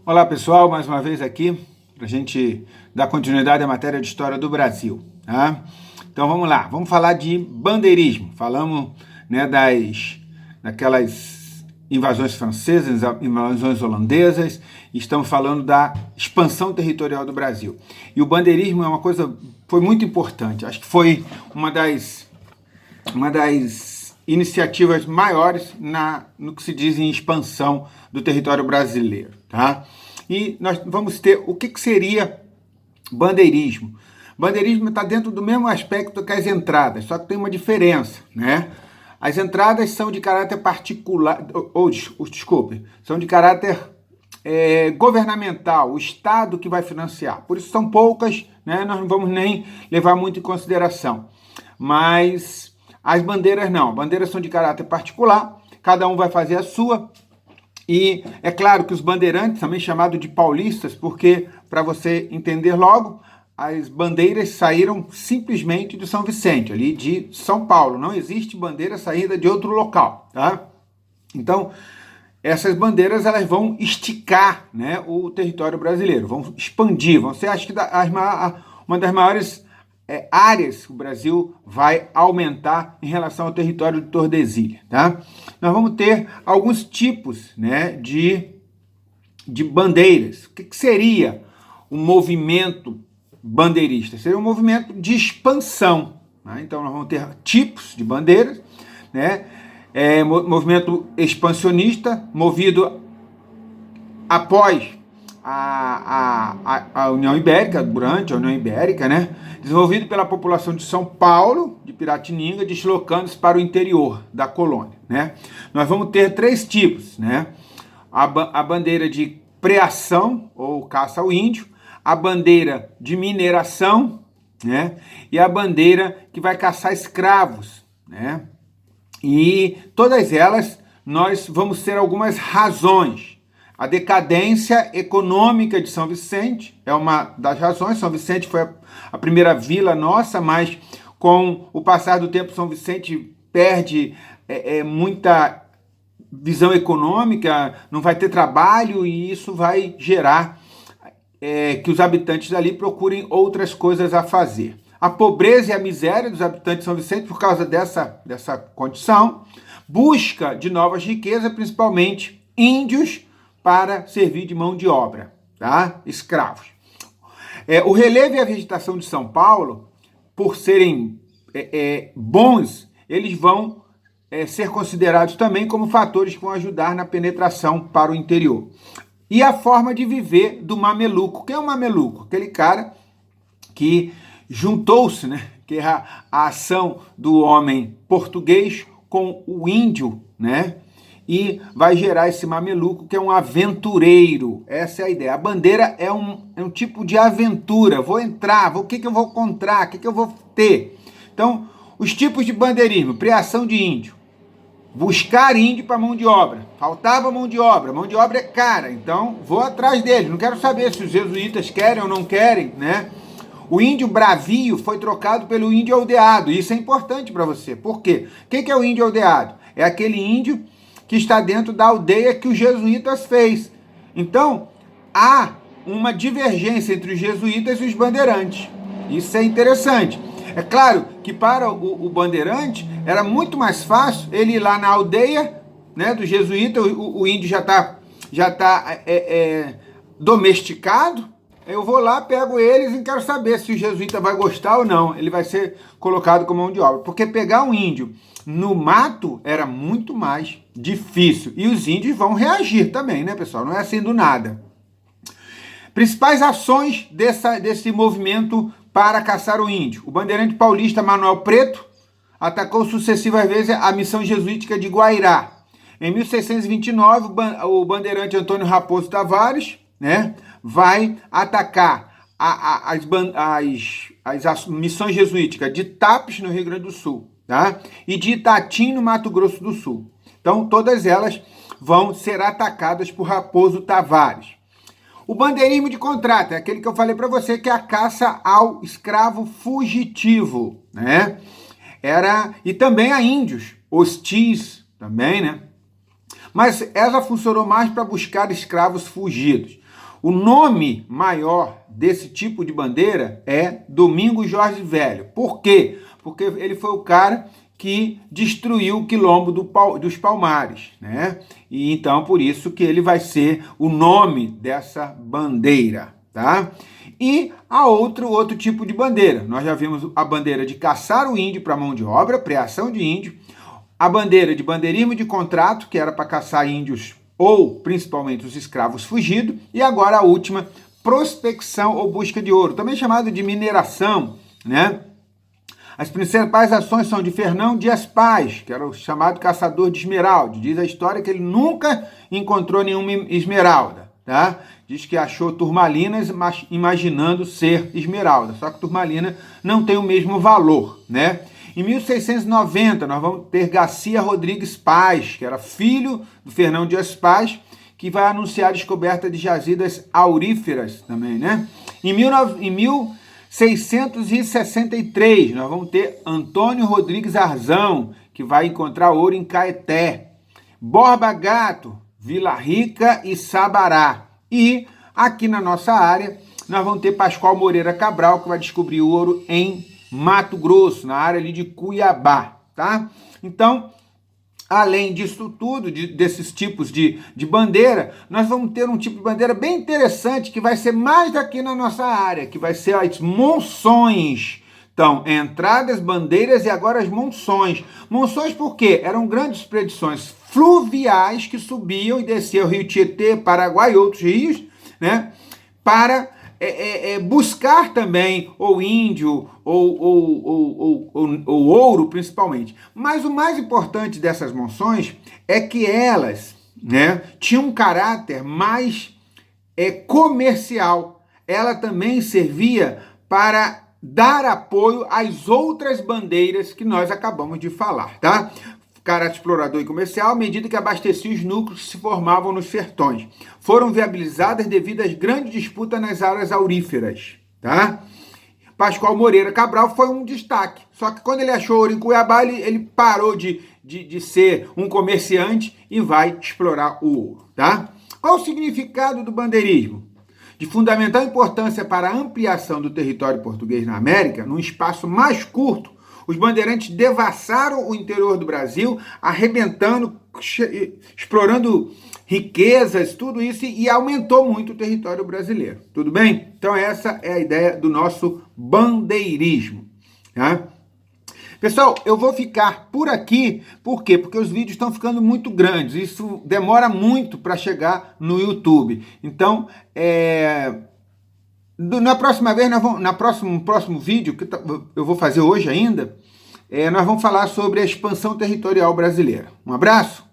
Olá pessoal, mais uma vez aqui para a gente dar continuidade à matéria de história do Brasil, tá? Então vamos lá, vamos falar de bandeirismo. Falamos, né, daquelas invasões francesas, invasões holandesas, e estamos falando da expansão territorial do Brasil. E o bandeirismo é uma coisa, foi muito importante, acho que foi uma das iniciativas maiores no que se diz em expansão do território brasileiro, tá? E nós vamos ter o que seria bandeirismo. Bandeirismo está dentro do mesmo aspecto que as entradas, só que tem uma diferença, né? As entradas são de caráter particular, desculpe, são de caráter governamental, o Estado que vai financiar. Por isso são poucas, né? Nós não vamos nem levar muito em consideração. Mas as bandeiras não, bandeiras são de caráter particular, cada um vai fazer a sua. E é claro que os bandeirantes, também chamados de paulistas, porque, para você entender logo, as bandeiras saíram simplesmente de São Vicente, ali de São Paulo. Não existe bandeira saída de outro local, tá? Então, essas bandeiras elas vão esticar, né, o território brasileiro, vão expandir, vão ser, acho que, uma das maiores áreas que o Brasil vai aumentar em relação ao território de Tordesilhas, tá? Nós vamos ter alguns tipos, né, de bandeiras. O que seria um movimento bandeirista? Seria um movimento de expansão, né? Então nós vamos ter tipos de bandeiras, né? Movimento expansionista, movido após a União Ibérica, durante a União Ibérica, né? Desenvolvido pela população de São Paulo, de Piratininga, deslocando-se para o interior da colônia, né? Nós vamos ter três tipos, né? A bandeira de preação, ou caça ao índio, a bandeira de mineração, né? E a bandeira que vai caçar escravos, né? E todas elas, nós vamos ter algumas razões. A decadência econômica de São Vicente é uma das razões. São Vicente foi a primeira vila nossa, mas com o passar do tempo São Vicente perde muita visão econômica, não vai ter trabalho e isso vai gerar que os habitantes dali procurem outras coisas a fazer. A pobreza e a miséria dos habitantes de São Vicente, por causa dessa condição, busca de novas riquezas, principalmente índios, para servir de mão de obra, tá? Escravos. O relevo e a vegetação de São Paulo, por serem bons, eles vão ser considerados também como fatores que vão ajudar na penetração para o interior. E a forma de viver do mameluco. Quem é o mameluco? Aquele cara que juntou-se, né? Que é a ação do homem português com o índio, né? E vai gerar esse mameluco, que é um aventureiro. Essa é a ideia. A bandeira é um tipo de aventura. Vou entrar, o que eu vou encontrar, o que eu vou ter. Então, os tipos de bandeirismo: preação de índio, buscar índio para mão de obra. Faltava mão de obra é cara, então vou atrás dele. Não quero saber se os jesuítas querem ou não querem, né? O índio bravio foi trocado pelo índio aldeado. Isso é importante para você. Por quê? O que é o índio aldeado? É aquele índio que está dentro da aldeia que os jesuítas fez. Então, há uma divergência entre os jesuítas e os bandeirantes. Isso é interessante. É claro que para o bandeirante era muito mais fácil ele ir lá na aldeia, né, do jesuíta, o índio já tá domesticado. Eu vou lá, pego eles e quero saber se o jesuíta vai gostar ou não. Ele vai ser colocado como mão de obra. Porque pegar um índio no mato era muito mais difícil. E os índios vão reagir também, né, pessoal? Não é assim do nada. Principais ações desse movimento para caçar o índio. O bandeirante paulista Manuel Preto atacou sucessivas vezes a missão jesuítica de Guairá. Em 1629, o bandeirante Antônio Raposo Tavares, né, vai atacar as missões jesuíticas de Tapes, no Rio Grande do Sul, tá? E de Itatim, no Mato Grosso do Sul. Então, todas elas vão ser atacadas por Raposo Tavares. O bandeirismo de contrato é aquele que eu falei para você, que é a caça ao escravo fugitivo, né? E também a índios, hostis também, né? Mas ela funcionou mais para buscar escravos fugidos. O nome maior desse tipo de bandeira é Domingos Jorge Velho. Por quê? Porque ele foi o cara que destruiu o quilombo dos Palmares, né? E então por isso que ele vai ser o nome dessa bandeira, tá? E a outro tipo de bandeira. Nós já vimos a bandeira de caçar o índio para mão de obra, preação de índio, a bandeira de bandeirismo de contrato, que era para caçar índios ou principalmente os escravos fugidos, e agora a última, prospecção ou busca de ouro, também chamado de mineração, né? As principais ações são de Fernão Dias Paz, que era o chamado caçador de esmeralda. Diz a história que ele nunca encontrou nenhuma esmeralda, tá? Diz que achou turmalinas imaginando ser esmeralda, só que turmalina não tem o mesmo valor, né? Em 1690, nós vamos ter Garcia Rodrigues Paz, que era filho do Fernão Dias Paz, que vai anunciar a descoberta de jazidas auríferas também, né? Em 1663, nós vamos ter Antônio Rodrigues Arzão, que vai encontrar ouro em Caeté. Borba Gato, Vila Rica e Sabará. E aqui na nossa área, nós vamos ter Pascoal Moreira Cabral, que vai descobrir ouro em Mato Grosso, na área ali de Cuiabá, tá? Então, além disso tudo, desses tipos de bandeira, nós vamos ter um tipo de bandeira bem interessante que vai ser mais daqui na nossa área, que vai ser as monções. Então, entradas, bandeiras e agora as monções. Monções por quê? Eram grandes expedições fluviais que subiam e desciam o Rio Tietê, Paraguai e outros rios, né? Para buscar também ou índio ou ouro, principalmente. Mas o mais importante dessas monções é que elas, né, tinham um caráter mais comercial. Ela também servia para dar apoio às outras bandeiras que nós acabamos de falar, tá? Caráter explorador e comercial, à medida que abastecia os núcleos que se formavam nos sertões. Foram viabilizadas devido às grandes disputas nas áreas auríferas, tá? Pascoal Moreira Cabral foi um destaque, só que quando ele achou ouro em Cuiabá, ele parou de ser um comerciante e vai explorar o ouro, tá? Qual o significado do bandeirismo? De fundamental importância para a ampliação do território português na América, num espaço mais curto, os bandeirantes devassaram o interior do Brasil, arrebentando, explorando riquezas, tudo isso, e aumentou muito o território brasileiro. Tudo bem? Então essa é a ideia do nosso bandeirismo, tá? Pessoal, eu vou ficar por aqui, por quê? Porque os vídeos estão ficando muito grandes, isso demora muito para chegar no YouTube. Então, na próxima vez, no próximo vídeo, que eu vou fazer hoje ainda, nós vamos falar sobre a expansão territorial brasileira. Um abraço!